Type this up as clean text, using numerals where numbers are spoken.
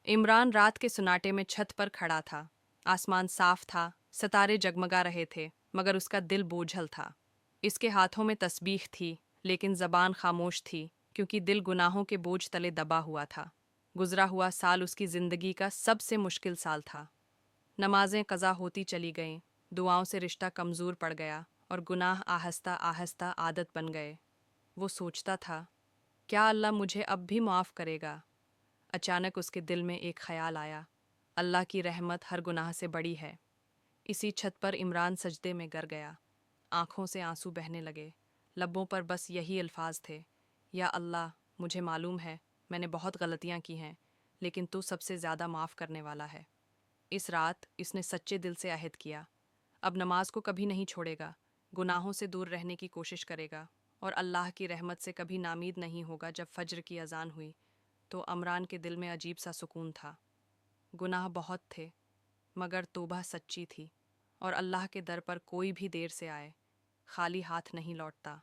इमरान रात के सुनाटे में छत पर खड़ा था। आसमान साफ था, सितारे जगमगा रहे थे, मगर उसका दिल बोझल था। इसके हाथों में तस्बीह थी, लेकिन जबान खामोश थी, क्योंकि दिल गुनाहों के बोझ तले दबा हुआ था। गुजरा हुआ साल उसकी जिंदगी का सबसे मुश्किल साल था। नमाजें कज़ा होती चली गईं, दुआओं से रिश्ता कमज़ोर पड़ गया और गुनाह आहिस्ता आहिस्ता आदत बन गए। वो सोचता था, क्या अल्लाह मुझे अब भी माफ़ करेगा? अचानक उसके दिल में एक ख्याल आया, अल्लाह की रहमत हर गुनाह से बड़ी है। इसी छत पर इमरान सजदे में गिर गया। आंखों से आंसू बहने लगे। लबों पर बस यही अल्फाज थे, या अल्लाह, मुझे मालूम है मैंने बहुत गलतियां की हैं, लेकिन तू सबसे ज़्यादा माफ़ करने वाला है। इस रात इसने सच्चे दिल से अहद किया, अब नमाज को कभी नहीं छोड़ेगा, गुनाहों से दूर रहने की कोशिश करेगा और अल्लाह की रहमत से कभी नामीद नहीं होगा। जब फज्र की अजान हुई तो अमरान के दिल में अजीब सा सुकून था। गुनाह बहुत थे, मगर तौबा सच्ची थी, और अल्लाह के दर पर कोई भी देर से आए खाली हाथ नहीं लौटता।